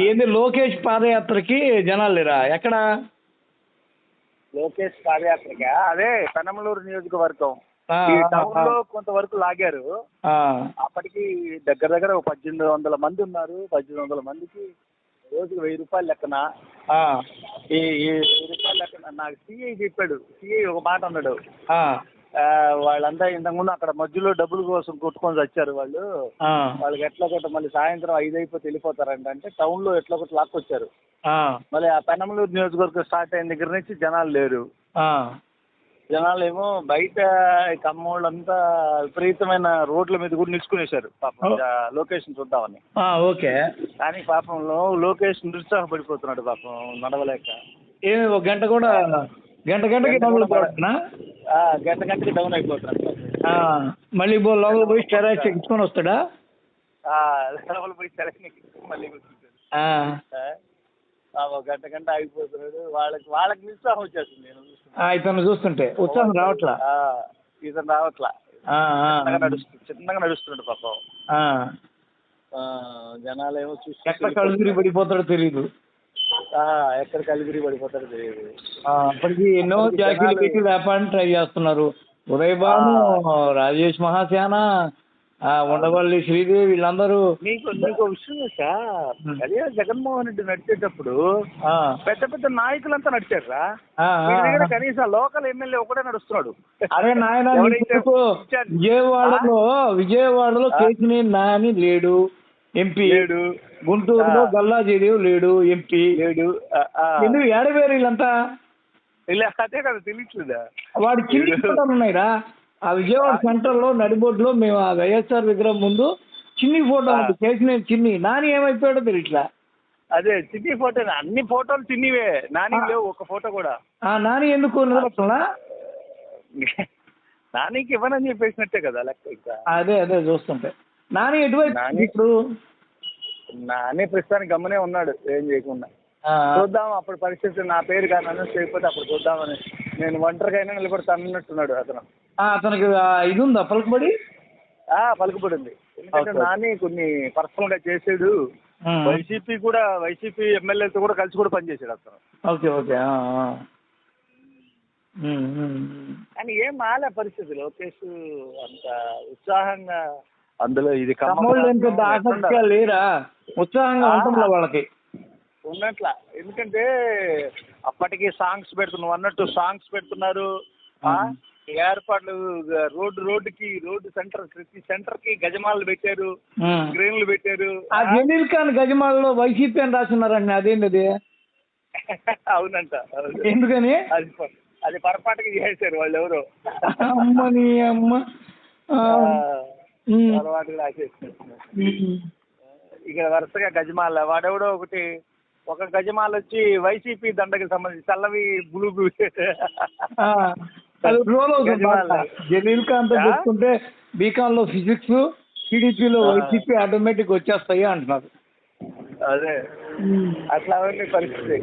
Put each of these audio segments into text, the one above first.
ఏంది లోకేష్ పాదయాత్రకి జనాలు లేరా ఎక్కడ? లోకేష్ పాదయాత్రకి అదే పెనమలూరు నియోజకవర్గం ఈ టౌన్ లో కొంతవరకు లాగారు. అప్పటికి దగ్గర దగ్గర 1800 మంది ఉన్నారు. 1800 మందికి రోజుకు 1000 రూపాయలు లెక్కన. ఈ 1000 రూపాయలు లెక్కన నాకు సిఐ చెప్పాడు. సిఐ ఒక మాట అన్నాడు, వాళ్ళంతా ఇంతకుముందు అక్కడ మధ్యలో డబ్బుల కోసం కొట్టుకొని వచ్చారు వాళ్ళు. వాళ్ళకి ఎట్లా కొట్ట మళ్ళీ సాయంత్రం 5 అయిపోతే వెళ్ళిపోతారంట. అంటే టౌన్ లో ఎట్లా కొట్ట లాక్కొచ్చారు. మళ్ళీ ఆ పెనమలూరు నియోజకవర్గం స్టార్ట్ అయిన దగ్గర నుంచి జనాలు లేరు. జనాలు ఏమో బయట కమ్మోళ్ళంతా విపరీతమైన రోడ్ల మీద కూడా నిలుచుకునేశారు పాపం లొకేషన్ చూద్దామని. ఓకే. కానీ పాపం లొకేషన్ నిరుత్సాహపడిపోతున్నాడు పాపం నడవలేక. ఏమి ఒక గంట కూడా గంటకి గంటకి డౌన్ అయిపోతున్నాడు. మళ్ళీ లోపల పోయి స్టెరాయిడ్స్ ఎక్కించుకొని వస్తాడా? లోపల పోయి స్టెరాయిడ్స్ ఎక్కించుకొని మళ్ళీ గంట ఆగిపోతున్నాడు. వాళ్ళకి నిరుత్సాహం వచ్చేస్తుంది. నేను ఇతను చూస్తుంటే ఉత్సాహం రావట్లా. ఇతను రావట్లా. చిన్నగా నడుస్తున్నాడు పాపం. జనాలేమో చూసి ఎక్కడ కలుగురి పడిపోతాడో తెలియదు. ఎక్కడ కలిగిరి పడిపోతాడో తెలియదు. అప్పటికి ఎన్నో జాకీలు పెట్టి వ్యాపారాన్ని ట్రై చేస్తున్నారు. ఉదయ్ బాబు, రాజేష్ మహాసేన, ఉండవల్లి శ్రీదేవి వీళ్ళందరూ. నీకు విషయం తెలుసా? అదే జగన్మోహన్ రెడ్డి నడిచేటప్పుడు పెద్ద పెద్ద నాయకులంతా నడిచారా? కనీసం లోకల్ ఎమ్మెల్యే ఒకటే నడుస్తున్నాడు. అరే నాయన, విజయవాడలో కేసినేని నాని లేడు ఎంపీ లేడు. గుంటూరులో గల్లా జయదేవ్ లేడు ఎంపీ లేడు. ఎందుకు ఏడవేరు వీళ్ళంతా? అదే కదా తెలియట్లేదా? వాడి చిన్ని ఫోటోలు ఉన్నాయిరా. ఆ విజయవాడ సెంటర్ లో నడిబొడ్లో మేము ఆ వైఎస్ఆర్ విగ్రహం ముందు చిన్ని ఫోటో ఉంది. కేసినేని చిన్ని. నాని ఏమైపోయాడో తెలియట్లా. అదే చిన్ని ఫోటో. అన్ని ఫోటోలు చిన్నివే, నాని లేవు ఒక ఫోటో కూడా. నాని ఎందుకు నిలబడుతున్నా? నానికి ఇవ్వనని చెప్పేసినట్టే కదా లెక్క. ఇంకా అదే చూస్తుంటే నాని ఎటువైపు ఇప్పుడు? నాని ప్రస్తుతానికి గమ్మనే ఉన్నాడు, ఏం చేయకుండా. చూద్దాం అప్పుడు పరిస్థితి. నా పేరు కానీ అనౌన్స్ చేయకపోతే అప్పుడు చూద్దామని. నేను ఒంటరికైనా నిలబడతాను అన్నట్టున్నాడు అతను. అతనికి ఇది ఉందా పలుకుబడి? పలుకుబడి ఉంది. ఎందుకంటే నాని కొన్ని పర్సనల్ గా చేసాడు. వైసీపీ ఎమ్మెల్యేలతో కూడా కలిసి కూడా పనిచేసాడు అతను. ఓకే. కానీ ఏం మాలే పరిస్థితి. లోకేష్ అంత ఉత్సాహంగా అందులో ఇది ఆసక్తిగా లేరా? ఉత్సాహంగా ఉంటుందా వాళ్ళకి? ఉన్నట్లా. ఎందుకంటే అప్పటికి సాంగ్స్ పెడుతున్నారు అన్నట్టు సాంగ్స్ పెడుతున్నారు. ఏర్పాట్లు రోడ్డు సెంటర్ ప్రతి సెంటర్ కి గజమాలు పెట్టారు, స్క్రీన్లు పెట్టారు. జలీల్ ఖాన్ గజమాలలో వైసీపీ అని రాస్తున్నారండి. అదేంటి అది? అవునంట. ఎందుకని? అది పొరపాటుగా చేశారు వాళ్ళు ఎవరో. అమ్మని అమ్మ పొరపాటుగా రాసేస్తున్నారు. ఇక్కడ వరుసగా గజమాల వాడెవడో ఒక గజమాల వచ్చి వైసీపీ దండకి సంబంధించి చల్లవి బ్లూ జలీల్ ఖాన్ తో చూసుకుంటే బీకాన్ లో ఫిజిక్స్, టీడీపీలో వైసీపీ ఆటోమేటిక్ వచ్చేస్తాయి అంటున్నారు. అదే అట్లా ఉంది పరిస్థితి.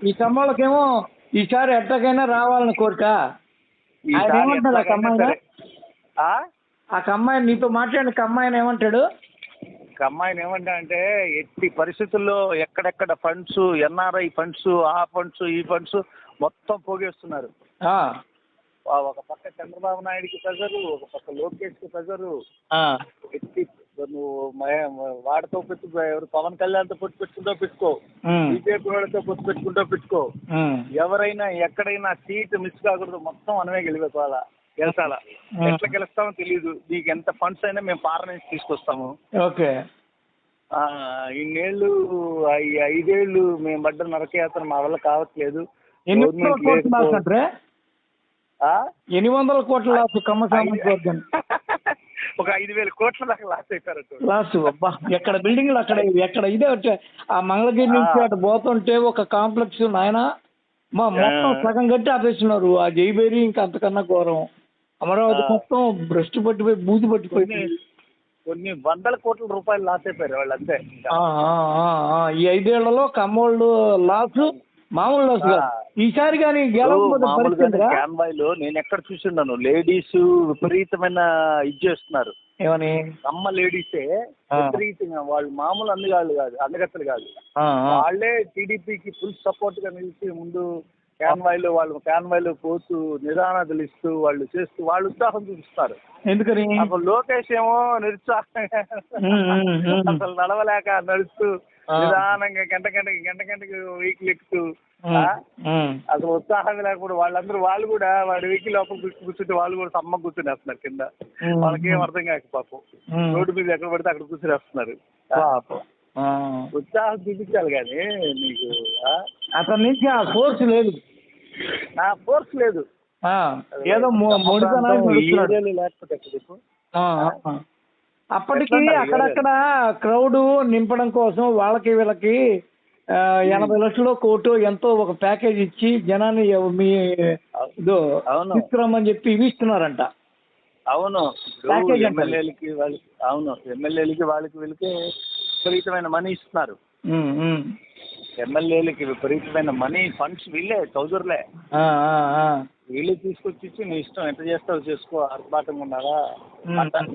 ఈ కమ్మలకేమో ఈసారి ఎట్టకైనా రావాలని కోరిక. ఏమంటాడు ఆ కమ్మాయి? నీతో మాట్లాడిన కమ్మాయిని ఏమంటాడు? అమ్మాయిని ఏమంటా ఎట్టి పరిస్థితుల్లో ఎక్కడెక్కడ ఫండ్స్, ఎన్ఆర్ఐ ఫండ్స్, ఆ ఫండ్స్ ఈ ఫండ్స్ మొత్తం పోగేస్తున్నారు. ఒక పక్క చంద్రబాబు నాయుడుకి ప్రెజరు, ఒక పక్క లోకేష్కి ప్రెజరు. ఎట్టి నువ్వు వాడితో పెట్టుకో, ఎవరు పవన్ కళ్యాణ్తో పొత్తు పెట్టుకుంటూ పెట్టుకో, బీజేపీ వాళ్ళతో పొత్తు పెట్టుకుంటూ పెట్టుకో. ఎవరైనా ఎక్కడైనా సీట్ మిస్ కాకూడదు, మొత్తం మనమే గెలిపోవాలా, గెలిచాలా. ఎట్లా గెలుస్తామో తెలియదు. నీకు ఎంత ఫండ్స్ అయినా మేము పార్లమెంట్ తీసుకొస్తాము. ఓకే. ఇన్నేళ్ళు 5 ఏళ్ళు మేము పడ్డ నరకయాత్ర మా వల్ల కావట్లేదు. 800 కోట్ల లాస్ కమ్మ సామాజిక ఒక 5,000 కోట్ల దాకా లాస్ అయిపోయారు. లాస్ అబ్బా! ఎక్కడ బిల్డింగ్లు ఎక్కడ ఇదే వచ్చా. ఆ మంగళగిరి నుంచి అటు పోతుంటే ఒక కాంప్లెక్స్ నాయన మొత్తం సగం కట్టి ఆపేస్తున్నారు. ఆ జైబేరి ఇంకా అంతకన్నా ఘోరం. అమరావతి మొత్తం భ్రష్టు పట్టిపోయి బూజు పట్టిపోయి కొన్ని 100 కోట్ల రూపాయలు లాస్ అయిపోయారు వాళ్ళంతే. ఈ 5 ఏళ్లలో కమ్మోళ్ళు లాస్ మామూలు లాస్ కాదు. ఈసారి కానీ గెలవకపోతే పరిస్థితి క్యాన్వాయ్లో నేను ఎక్కడ చూసిండాను, లేడీస్ విపరీతమైన ఇది చేస్తున్నారు. ఏమని? అమ్మ లేడీసే విపరీతంగా, వాళ్ళు మామూలు అందగత్తలు కాదు, వాళ్ళే టీడీపీకి ఫుల్ సపోర్ట్ గా నిలిచి ముందు క్యాన్వాయ్లో పోతూ నిదానాదులు ఇస్తూ వాళ్ళు చేస్తూ వాళ్ళు ఉత్సాహం చూపిస్తారు. ఎందుకని? అసలు లోకేష్ ఏమో నిరుత్సాహంగా అసలు నడవలేక నడుస్తూ నిదానంగా గంటకి వెహికల్ ఎక్కుతూ అసలు ఉత్సాహంగా లేకపోతే వాళ్ళు కూడా వాడి వెహికల్ లోపల కూర్చుంటే వాళ్ళు కూడా సమ్మ కూర్చునేస్తున్నారు కింద. వాళ్ళకేం అర్థం కాక పాపం రోడ్డు మీద ఎక్కడ పడితే అక్కడ కూర్చునేస్తున్నారు. ఉత్సాహం చూపించాలి కానీ నీకు అతని నుంచి ఆ ఫోర్స్ లేదు, ఫోర్స్ లేదు, ఏదో లేకపోతే అప్పటికి అక్కడక్కడ క్రౌడ్ నింపడం కోసం వాళ్ళకి వీళ్ళకి 80 లక్షలు కోటు ఎంతో ఒక ప్యాకేజ్ ఇచ్చి జనాన్ని మీ తీసుకురమ్మని చెప్పి ఇవి ఇస్తున్నారంట. అవును, ఎమ్మెల్యేలకి వాళ్ళకి వీళ్ళకి విపరీతమైన మనీ ఇస్తున్నారు. ఎమ్మెల్యేలకి విపరీతమైన మనీ ఫండ్స్ వీళ్ళే చౌదరులే వీళ్ళు తీసుకొచ్చి నీ ఇష్టం ఎంత చేస్తావు చేసుకో, ఆర్భాటంగా ఉన్నారా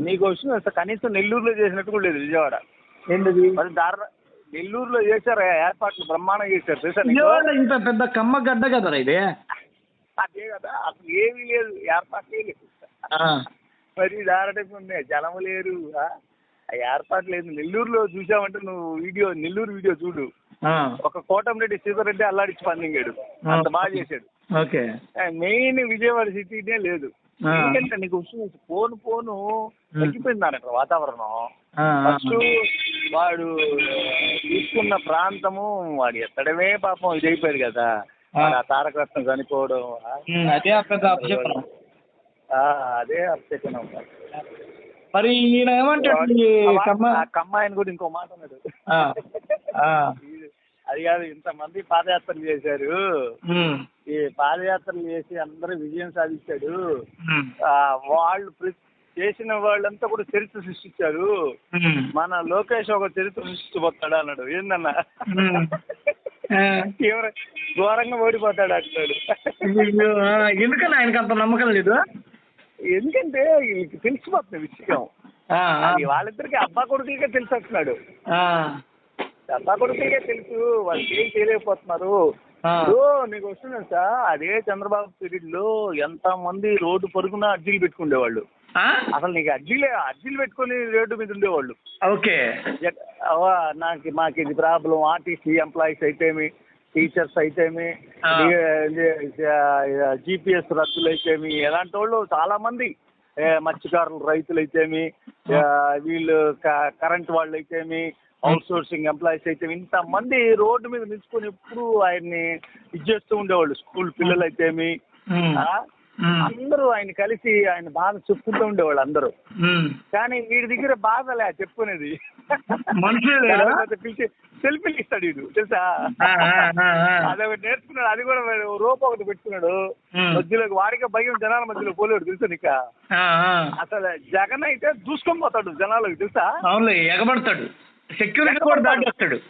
నీకు విషయం. కనీసం నెల్లూరులో చేసినట్టు కూడా లేదు విజయవాడ. మరి నెల్లూరులో చేశారు ఏర్పాట్లు, బ్రహ్మాండంగా చేశారు తెలుసా. ఇంత పెద్ద కమ్మ గడ్డ కదా ఇది. అదే కదా, అసలు ఏమీ లేదు, ఏర్పాట్లే లేదు. మరి దారటం ఉంది, జనము లేరు, ఏర్పాటు లేదు. నెల్లూరులో చూసామంటే నువ్వు నెల్లూరు వీడియో చూడు, ఒక కోటంరెడ్డి శ్రీధర్రెడ్డి అల్లాడిచ్చి పందింగాడు, అంత బాగా చేశాడు. మెయిన్ విజయవాడ సిటీనే లేదు. ఎందుకంటే నీకు పోను తగ్గిపోయింది అక్కడ వాతావరణం. ఫస్ట్ వాడు తీసుకున్న ప్రాంతము వాడు ఎత్తడమే పాపం ఇదైపోయాడు కదా, ఆ తారక రత్నం చనిపోవడం, అదే అప్సెకనం. మరి ఈయన ఏమంటాడు, కమ్మాయని కూడా ఇంకో మాట అన్నాడు, అది కాదు ఇంతమంది పాదయాత్రలు చేశారు, ఈ పాదయాత్రలు చేసి అందరూ విజయం సాధించాడు, వాళ్ళు చేసిన వాళ్ళంతా కూడా చరిత్ర సృష్టించారు, మన లోకేష్ ఒక చరిత్ర సృష్టించబోతాడు అన్నాడు. ఏందన్నా ఘోరంగా ఓడిపోతాడు అంటాడు. ఎందుకని ఆయనకు అంత నమ్మకం లేదు? ఎందుకంటే వీళ్ళకి తెలిసిపోతుంది విషయం, వాళ్ళిద్దరికి అబ్బా కొడుకులకే తెలిసి వస్తున్నాడు. అబ్బా కొడుకులకే తెలుసు వాళ్ళు ఏం చేయలేకపోతున్నారు. నీకు వస్తున్నాడు సార్, అదే చంద్రబాబు పీరియడ్ లో ఎంత మంది రోడ్డు పొరుగున అర్జీలు పెట్టుకునేవాళ్ళు. అసలు నీకు అర్జీలు పెట్టుకుని రోడ్డు మీద ఉండేవాళ్ళు. ఓకే, మాకు ఇది ప్రాబ్లం, ఆర్టీసీ ఎంప్లాయీస్ అయితేమి, టీచర్స్ అయితేమి, జీపీఎస్ రద్దులు అయితేమి, ఎలాంటి వాళ్ళు చాలా మంది, మత్స్యకారులు, రైతులు అయితేమి, వీళ్ళు కరెంట్ వాళ్ళు అయితేమి, అవుట్ సోర్సింగ్ ఎంప్లాయీస్ అయితే ఇంతమంది రోడ్డు మీద నిలుచుకొని ఎప్పుడు ఆయన్ని ఇది చేస్తూ ఉండేవాళ్ళు. స్కూల్ పిల్లలు అయితేమి అందరూ ఆయన కలిసి ఆయన బాధ చెప్పుకుంటూ ఉండేవాళ్ళు అందరూ. కానీ వీడి దగ్గర బాధలే చెప్పుకునేది, పిలిచి సెల్ఫీలు ఇస్తాడు వీడు తెలుసా. అదొకటి నేర్చుకున్నాడు, అది కూడా రూపం ఒకటి పెట్టుకున్నాడు మధ్యలోకి. వాడికే భయం, జనాల మధ్యలో పోలేడు తెలుసా నీకు. అసలు జగన్ అయితే దూసుకొని పోతాడు జనాలకు తెలుసా, ఎగబడతాడు, సెక్యూరిటీ కూడా దాటేస్తాడు.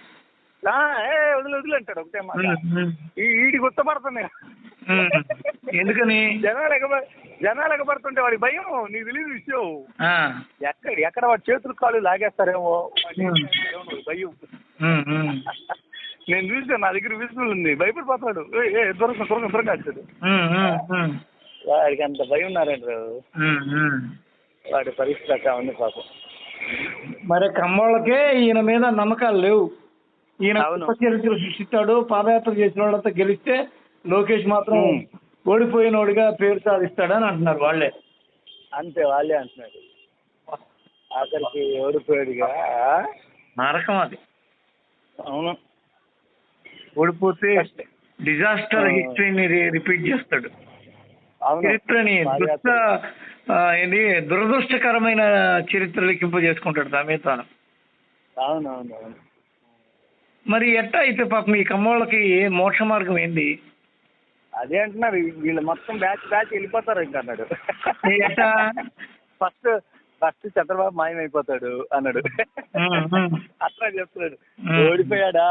వదిలి అంటాడు ఒకటే మాట, వీడి గుర్తపడుతున్నాయి. ఎందుకని జనాలు ఎగబడుతుంటే వాడి భయం, నీకు తెలియదు విషయం. ఎక్కడ వాడి చేతులు కాళ్ళు లాగేస్తారేమో భయం. నేను చూసాను, నా దగ్గర విజువల్ ఉంది, భయపడిపోతాడు, దూరంగా వచ్చాడు. వాడికి అంత భయం ఉన్నారంటారు, వాడి పరిస్థితి అట్లా ఉంది పాపం. మరి కమ్మోళ్ళకే ఈయన మీద నమ్మకాలు లేవు. ఈయన చరిత్ర సృష్టిస్తాడు, పాదయాత్ర చేసిన వాళ్ళంతా గెలిస్తే లోకేష్ మాత్రం ఓడిపోయినోడిగా పేరు సాధిస్తాడని అంటున్నారు వాళ్ళే. అంతే, వాళ్ళే అంటున్నారు. ఆఖరికి ఓడిపోయాడుగా నరకం అది. అవును, ఓడిపోతే డిజాస్టర్ హిస్టరీని రిపీట్ చేస్తాడు. చరిత్రని దురదృష్టకరమైన చరిత్ర లెక్కింపు చేసుకుంటాడు తమే తాను. అవునవునవును. మరి ఎట్టా అయితే పాపం ఈ కమ్మోళ్ళకి మోక్ష మార్గం ఏంది? అదే అంటున్నారు, వీళ్ళు మొత్తం బ్యాచ్ వెళ్ళిపోతారు ఇంకా అన్నాడు. ఎట్టా? ఫస్ట్ చంద్రబాబు మాయమైపోతాడు అన్నాడు. ఉమ్. అట్లా చెప్తున్నాడు. ఓడిపోయాడా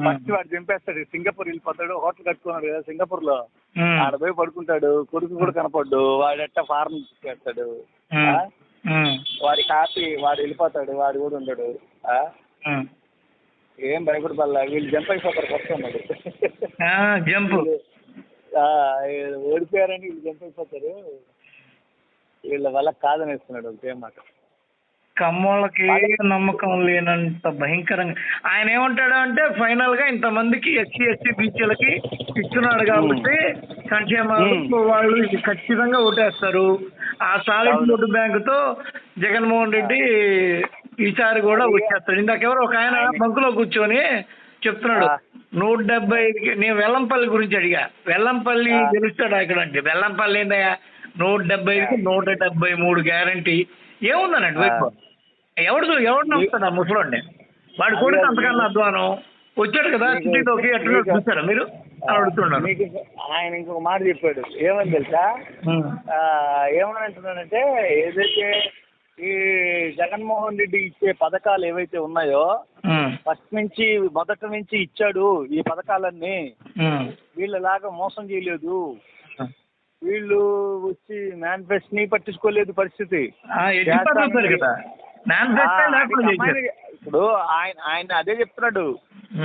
ఫస్ట్ వాడు చంపేస్తాడు, సింగపూర్ వెళ్ళిపోతాడు, హోటల్ కట్టుకున్నాడు కదా సింగపూర్ లో, ఆడ పోయి పడుకుంటాడు, కొడుకు కూడా కనపడ్డు, వాడెట్ట ఫారెన్ చేస్తాడు, వాడి హ్యాపీ, వాడు వెళ్ళిపోతాడు, వాడు కూడా ఉండడు. ఏం భయపడబల్లా, వీళ్ళు జంప్ అయిపోతారు ఫస్ట్ అన్నాడు. జంప్ ఓడిపోయారని వీళ్ళు జంప్ అయిపోతారు, వీళ్ళ వల్ల కాదనేస్తున్నాడు ఒకే మాట. కమ్మోళ్ళకి నమ్మకం లేనంత భయంకరంగా ఆయన ఏమంటాడు అంటే ఫైనల్ గా ఇంతమందికి ఎస్సీ ఎస్టీ బీసీలకి ఇస్తున్నాడు కాబట్టి సంక్షేమాలు వాళ్ళు ఖచ్చితంగా ఓటేస్తారు. ఆ సాలిడ్ ఓటు బ్యాంక్ తో జగన్మోహన్ రెడ్డి ఈసారి కూడా వచ్చేస్తాడు. ఇందాకెవరో ఒక ఆయన బంకులో కూర్చొని చెప్తున్నాడు 170. నేను వెల్లంపల్లి గురించి అడిగా, వెల్లంపల్లి గెలుస్తాడు అక్కడ అంటే, వెల్లంపల్లి ఏందయ్యా 170కి 173 గ్యారంటీ ఏముందనండి వైపు, ఎవడు నమ్ముతాడు ఆ ముసలోడిని, వాడి కొడుకు అంతకన్నా అధ్వానం వచ్చాడు కదా సిటీలోకి, ఎట్లా చూస్తారా మీరు అని అడుగుతున్నాను. ఆయన ఇంకొక మాట చెప్పాడు, ఏమని తెలుసా, ఏమని అంటున్నాడంటే ఏదైతే ఈ జగన్మోహన్ రెడ్డి ఇచ్చే పథకాలు ఏవైతే ఉన్నాయో మొదటి నుంచి ఇచ్చాడు ఈ పథకాలన్నీ, వీళ్ళలాగా మోసం చేయలేదు, వీళ్ళు వచ్చి మేనిఫెస్టోని పట్టించుకోలేదు పరిస్థితి. ఇప్పుడు ఆయన అదే చెప్తున్నాడు,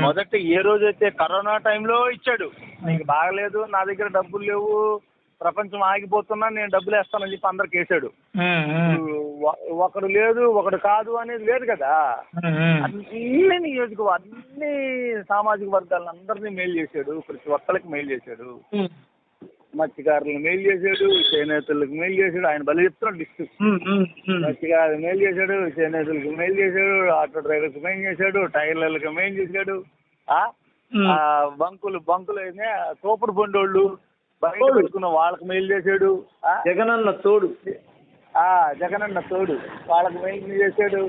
మొదట ఏ రోజైతే కరోనా టైంలో ఇచ్చాడు, నీకు బాగలేదు, నా దగ్గర డబ్బులు లేవు, ప్రపంచం ఆగిపోతున్నా, నేను డబ్బులు వేస్తానని చెప్పి అందరికి వేసాడు. ఒకడు లేదు ఒకడు కాదు అనేది లేదు కదా, అన్ని అన్ని సామాజిక వర్గాలను అందరినీ మేలు చేశాడు, ప్రతి ఒక్కరికి మేలు చేశాడు, మత్స్యకారులకు మేలు చేశాడు, చేనేతలకు మేలు చేశాడు. ఆయన బలి చెప్తున్నాడు లిస్టు, మత్స్యకారులకు మేలు చేశాడు, చేనేతలకు మేలు చేశాడు, ఆటో డ్రైవర్లకు మేలు చేశాడు, టైలర్లకు మేలు చేశాడు, బంకులు అయితే తోపుడు బండోళ్ళు బయట పెట్టుకున్న వాళ్ళకి మేలు చేశాడు. జగనన్న తోడు వాళ్ళకి మేలు చేశాడు.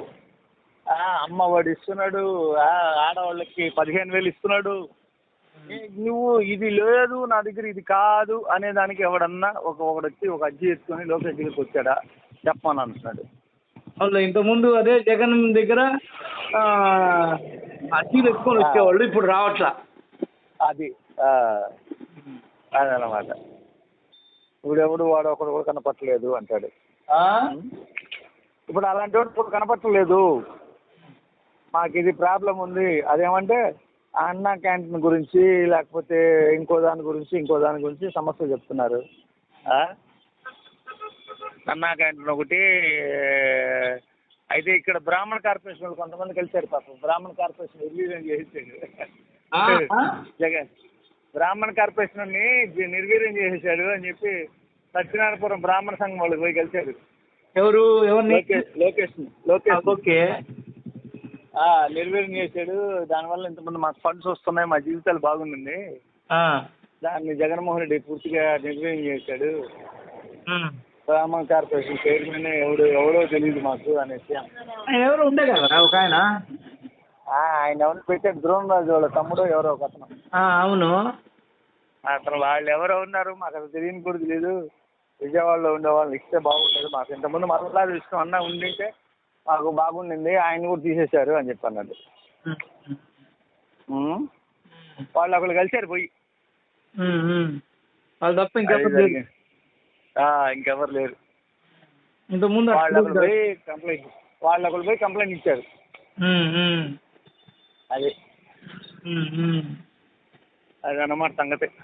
అమ్మ వాడు ఇస్తున్నాడు, ఆడవాళ్ళకి 15,000 ఇస్తున్నాడు. నువ్వు ఇది లేదు నా దగ్గర ఇది కాదు అనే దానికి ఎవడన్నా ఒకడు వచ్చి ఒక అజ్జి ఎత్తుకొని లోకేష్ దగ్గరికి వచ్చాడా చెప్పమని అంటున్నాడు. అవును, ఇంతకుముందు అదే జగన్ దగ్గర అజ్జీలు ఎత్తుకొని వచ్చేవాళ్ళు, ఇప్పుడు రావట్లా. అదనమాట. ఇప్పుడు ఎవడు వాడు ఒకడు కూడా కనపట్టలేదు అంటాడు. ఇప్పుడు అలాంటి వాడు కనపట్టలేదు, మాకు ఇది ప్రాబ్లం ఉంది. అదేమంటే అన్నా క్యాంటీన్ గురించి లేకపోతే ఇంకో దాని గురించి సమస్యలు చెప్తున్నారు. అన్నా క్యాంటీన్ ఒకటి అయితే ఇక్కడ బ్రాహ్మణ కార్పొరేషన్ వాళ్ళు కొంతమంది కలిసారు పాపం, బ్రాహ్మణ కార్పొరేషన్ నిర్వీర్యం చేసేసాడు జగన్, బ్రాహ్మణ కార్పొరేషన్ నిర్వీర్యం చేసేసాడు అని చెప్పి సత్యనారాయణపురం బ్రాహ్మణ సంఘం వాళ్ళకి పోయి కలిశారు. ఎవరు లోకేష్ ఓకే, నిర్వీర్యం చేశాడు. దానివల్ల ఇంతమంది మాకు ఫండ్స్ వస్తున్నాయి, మా జీవితాలు బాగుంది, దాన్ని జగన్మోహన్ రెడ్డి పూర్తిగా నిర్వీర్యం చేశాడు. బ్రాహ్మణ కార్పొరేషన్ చైర్మన్ ఎవడో తెలియదు మాకు అనేసి ఎవరు ఉండే కదా ఒక ఆయన ఎవరు పెట్టాడు, ద్రోణరాజు వాళ్ళ తమ్ముడు ఎవరో ఒక అతను. అవును, అతను వాళ్ళు ఎవరో ఉన్నారు, మాకు అసలు తెలియని కూడా తెలియదు. విజయవాడలో ఉండే వాళ్ళు ఇస్తే బాగుండేది, మాకు ఇంతకుముందు మరలా ఇష్టం అన్నా ఉండింటే మాకు బాగుండింది, ఆయన కూడా తీసేశారు అని చెప్పి అన్నాడు. వాళ్ళు ఒకళ్ళు కలిసారు పోయి, వాళ్ళు తప్ప ఇంకెవరు లేరు. ఇంతకుముందు వాళ్ళు ఒకళ్ళు పోయి కంప్లైంట్ ఇచ్చారు. అది అదన్నమాట సంగతి.